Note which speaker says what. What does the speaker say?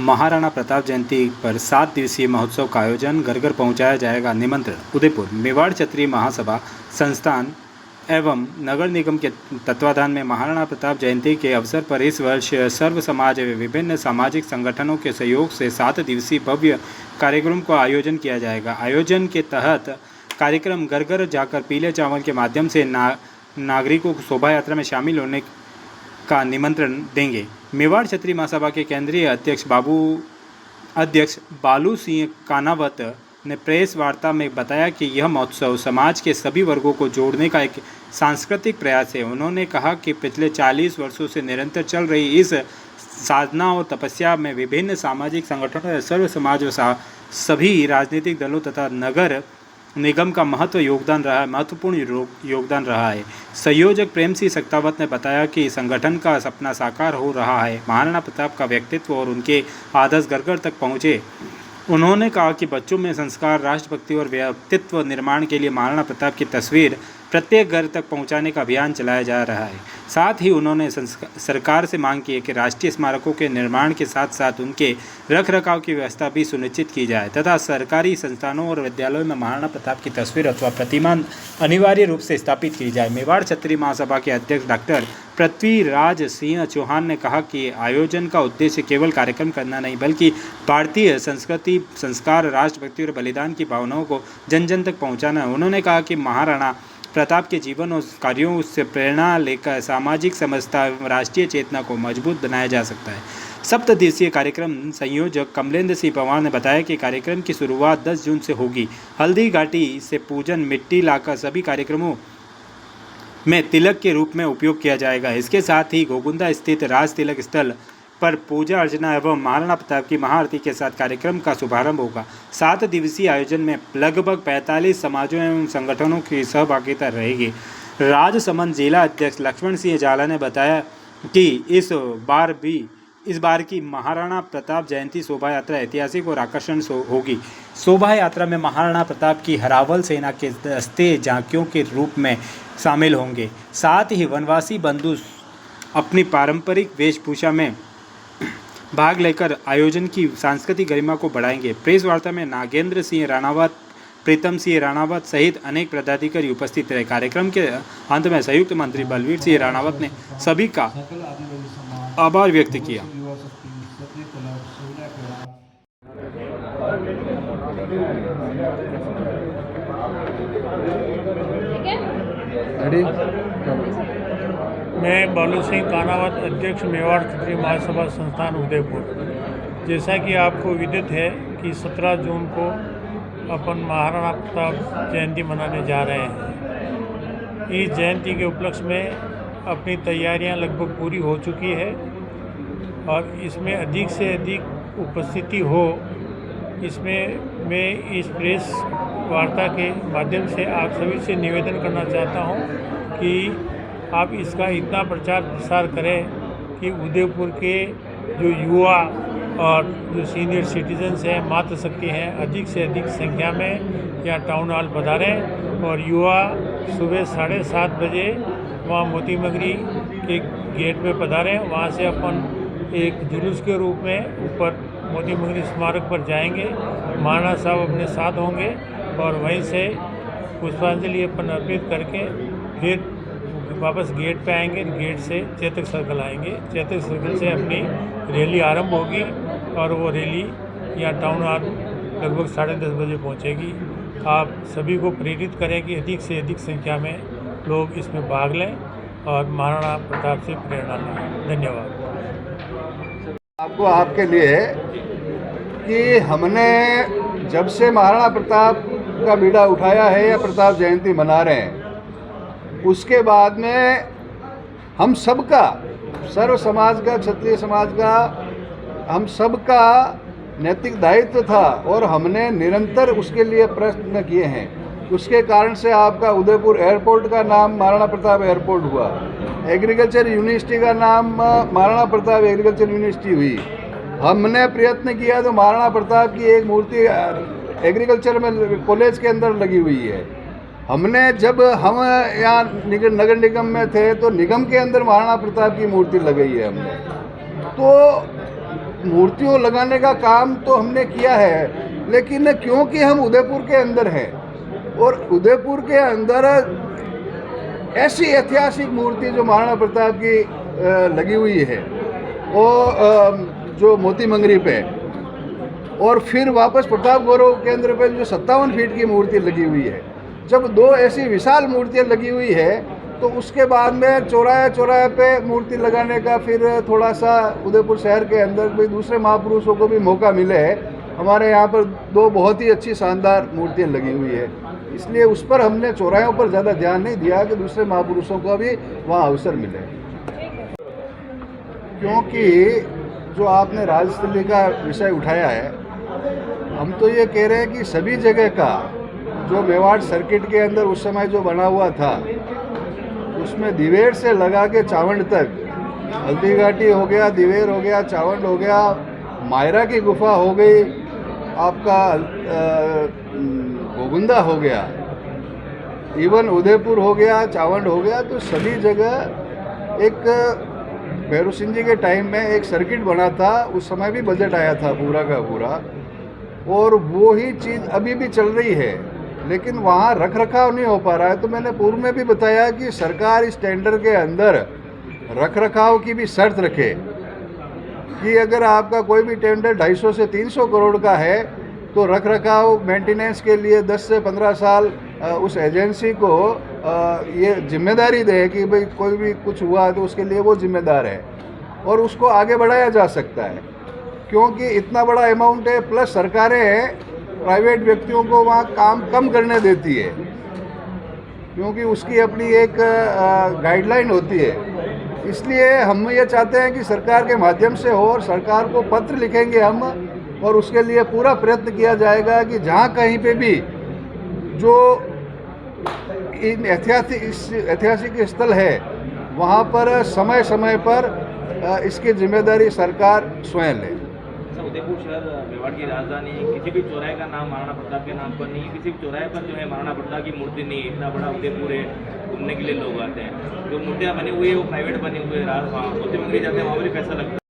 Speaker 1: महाराणा प्रताप जयंती पर 7 दिवसीय महोत्सव का आयोजन घर घर पहुंचाया जाएगा निमंत्रण। उदयपुर मेवाड़ क्षत्रिय महासभा संस्थान एवं नगर निगम के तत्वाधान में महाराणा प्रताप जयंती के अवसर पर इस वर्ष सर्व समाज एवं विभिन्न सामाजिक संगठनों के सहयोग से 7 दिवसीय भव्य कार्यक्रम का आयोजन किया जाएगा। आयोजन के तहत कार्यक्रम घर घर जाकर पीले चावल के माध्यम से नागरिकों को शोभा यात्रा में शामिल होने का निमंत्रण देंगे। मेवाड़ क्षत्रिय महासभा के केंद्रीय अध्यक्ष बालू सिंह कानावत ने प्रेस वार्ता में बताया कि यह महोत्सव समाज के सभी वर्गों को जोड़ने का एक सांस्कृतिक प्रयास है। उन्होंने कहा कि पिछले 40 वर्षों से निरंतर चल रही इस साधना और तपस्या में विभिन्न सामाजिक संगठनों, सर्व समाज व सभी राजनीतिक दलों तथा नगर निगम का महत्वपूर्ण योगदान रहा है। संयोजक प्रेम सिंह सक्तावत ने बताया कि संगठन का सपना साकार हो रहा है। महाराणा प्रताप का व्यक्तित्व और उनके आदर्श घर घर तक पहुँचे। उन्होंने कहा कि बच्चों में संस्कार, राष्ट्रभक्ति और व्यक्तित्व निर्माण के लिए महाराणा प्रताप की तस्वीर प्रत्येक घर तक पहुंचाने का अभियान चलाया जा रहा है। साथ ही उन्होंने सरकार से मांग की है कि राष्ट्रीय स्मारकों के निर्माण के साथ साथ उनके रखरखाव की व्यवस्था भी सुनिश्चित की जाए तथा सरकारी संस्थानों और विद्यालयों में महाराणा प्रताप की तस्वीर अथवा प्रतिमा अनिवार्य रूप से स्थापित की जाए। मेवाड़ क्षत्रिय महासभा के अध्यक्ष डॉक्टर पृथ्वीराज सिंह चौहान ने कहा कि आयोजन का उद्देश्य केवल कार्यक्रम करना नहीं बल्कि भारतीय संस्कृति, संस्कार, राष्ट्रभक्ति और बलिदान की भावनाओं को जन जन तक पहुँचाना है। उन्होंने कहा कि महाराणा प्रताप के जीवन और कार्यों से प्रेरणा लेकर सामाजिक समरसता एवं राष्ट्रीय चेतना को मजबूत बनाया जा सकता है। 7 दिवसीय कार्यक्रम संयोजक कमलेंद्र सिंह पवार ने बताया कि कार्यक्रम की शुरुआत 10 जून से होगी। हल्दी घाटी से पूजन मिट्टी लाकर सभी कार्यक्रमों में तिलक के रूप में उपयोग किया जाएगा। इसके साथ ही गोगुंदा स्थित राज तिलक स्थल पर पूजा अर्चना एवं महाराणा प्रताप की महाआरती के साथ कार्यक्रम का शुभारंभ होगा। 7 दिवसीय आयोजन में लगभग 45 समाजों एवं संगठनों की सहभागिता रहेगी। राजसमंद जिला अध्यक्ष लक्ष्मण सिंह जाला ने बताया कि इस बार की महाराणा प्रताप जयंती शोभा यात्रा ऐतिहासिक और आकर्षण होगी। शोभा यात्रा में महाराणा प्रताप की हरावल सेना के दस्ते झांकियों के रूप में शामिल होंगे। साथ ही वनवासी बंधु अपनी पारंपरिक वेशभूषा में भाग लेकर आयोजन की सांस्कृतिक गरिमा को बढ़ाएंगे। प्रेस वार्ता में नागेंद्र सिंह राणावत, प्रीतम सिंह राणावत सहित अनेक पदाधिकारी उपस्थित रहे। कार्यक्रम के अंत में संयुक्त मंत्री बलवीर सिंह राणावत ने सभी का आभार व्यक्त किया।
Speaker 2: मैं बालू सिंह कानावत, अध्यक्ष मेवाड़ क्षत्रिय महासभा संस्थान उदयपुर। जैसा कि आपको विदित है कि 17 जून को अपन महाराणा प्रताप जयंती मनाने जा रहे हैं। इस जयंती के उपलक्ष्य में अपनी तैयारियां लगभग पूरी हो चुकी है और इसमें अधिक से अधिक उपस्थिति हो, इसमें मैं इस प्रेस वार्ता के माध्यम से आप सभी से निवेदन करना चाहता हूं कि आप इसका इतना प्रचार प्रसार करें कि उदयपुर के जो युवा और जो सीनियर सिटीजन्स हैं, मातृशक्ति हैं, अधिक से अधिक संख्या में यहाँ टाउन हॉल पधारें और युवा सुबह 7:30 बजे वहाँ मोती मगरी के गेट में पधारें। वहाँ से अपन एक जुलूस के रूप में ऊपर मोती मगरी स्मारक पर जाएंगे। महाराणा साहब अपने साथ होंगे और वहीं से पुष्पांजलि अपन अर्पित करके फिर वापस गेट पे आएंगे। गेट से चेतक सर्कल आएंगे। चेतक सर्कल से अपनी रैली आरंभ होगी और वो रैली यहाँ टाउन हॉल लगभग 10:30 बजे पहुँचेगी। आप सभी को प्रेरित करें कि अधिक से अधिक संख्या में लोग इसमें भाग लें और महाराणा प्रताप से प्रेरणा लें। धन्यवाद।
Speaker 3: आपको आपके लिए कि हमने जब से महाराणा प्रताप का बीड़ा उठाया है या प्रताप जयंती मना रहे हैं, उसके बाद में हम सबका, सर्व समाज का, क्षत्रिय समाज का, हम सबका नैतिक दायित्व था और हमने निरंतर उसके लिए प्रयत्न किए हैं। उसके कारण से आपका उदयपुर एयरपोर्ट का नाम महाराणा प्रताप एयरपोर्ट हुआ, एग्रीकल्चर यूनिवर्सिटी का नाम महाराणा प्रताप एग्रीकल्चर यूनिवर्सिटी हुई। हमने प्रयत्न किया तो महाराणा प्रताप की एक मूर्ति एग्रीकल्चर में कॉलेज के अंदर लगी हुई है। हमने जब हम यहाँ नगर निगम में थे तो निगम के अंदर महाराणा प्रताप की मूर्ति लगाई है हमने। तो मूर्तियों लगाने का काम तो हमने किया है, लेकिन क्योंकि हम उदयपुर के अंदर हैं और उदयपुर के अंदर ऐसी ऐतिहासिक मूर्ति जो महाराणा प्रताप की लगी हुई है वो जो मोती मंगरी पे, और फिर वापस प्रताप गौरव केंद्र पे जो 57 फीट की मूर्ति लगी हुई है, जब दो ऐसी विशाल मूर्तियाँ लगी हुई है तो उसके बाद में चौराहे चौराहे पे मूर्ति लगाने का फिर थोड़ा सा उदयपुर शहर के अंदर भी दूसरे महापुरुषों को भी मौका मिले। हमारे यहाँ पर दो बहुत ही अच्छी शानदार मूर्तियाँ लगी हुई है, इसलिए उस पर हमने चौराहों पर ज़्यादा ध्यान नहीं दिया कि दूसरे महापुरुषों को भी वहाँ अवसर मिले। क्योंकि जो आपने राजस्थली का विषय उठाया है, हम तो ये कह रहे हैं कि सभी जगह का जो मेवाड़ सर्किट के अंदर उस समय जो बना हुआ था, उसमें दिवेर से लगा के चावंड तक, हल्दी घाटी हो गया, दिवेर हो गया, चावंड हो गया, मायरा की गुफा हो गई, आपका गोगुंदा हो गया, इवन उदयपुर हो गया, चावंड हो गया, तो सभी जगह एक भैरव सिंह जी के टाइम में एक सर्किट बना था। उस समय भी बजट आया था पूरा का पूरा, और वो ही चीज़ अभी भी चल रही है, लेकिन वहाँ रख रखाव नहीं हो पा रहा है। तो मैंने पूर्व में भी बताया कि सरकार इस टेंडर के अंदर रख रखाव की भी शर्त रखे कि अगर आपका कोई भी टेंडर 250 से 300 करोड़ का है तो रख रखाव मेंटेनेंस के लिए 10 से 15 साल उस एजेंसी को ये जिम्मेदारी दे कि भाई कोई भी कुछ हुआ तो उसके लिए वो जिम्मेदार है, और उसको आगे बढ़ाया जा सकता है। क्योंकि इतना बड़ा अमाउंट है, प्लस सरकारें प्राइवेट व्यक्तियों को वहाँ काम कम करने देती है, क्योंकि उसकी अपनी एक गाइडलाइन होती है। इसलिए हम ये चाहते हैं कि सरकार के माध्यम से हो, और सरकार को पत्र लिखेंगे हम, और उसके लिए पूरा प्रयत्न किया जाएगा कि जहाँ कहीं पे भी जो इन ऐतिहासिक स्थल है वहाँ पर समय समय पर इसकी जिम्मेदारी सरकार स्वयं ले।
Speaker 4: उदयपुर शहर मेवाड़ की राजधानी, किसी भी चौराहे का नाम महाराणा प्रताप के नाम पर नहीं, किसी भी चौराहे पर जो है महाराणा प्रताप की मूर्ति नहीं। इतना बड़ा उदयपुर है, घूमने के लिए लोग आते हैं। जो मूर्तियाँ बनी हुई है वो प्राइवेट बनी हुई है, वहाँ मोती मंगरी जाते हैं, वहाँ भी पैसा लगता है।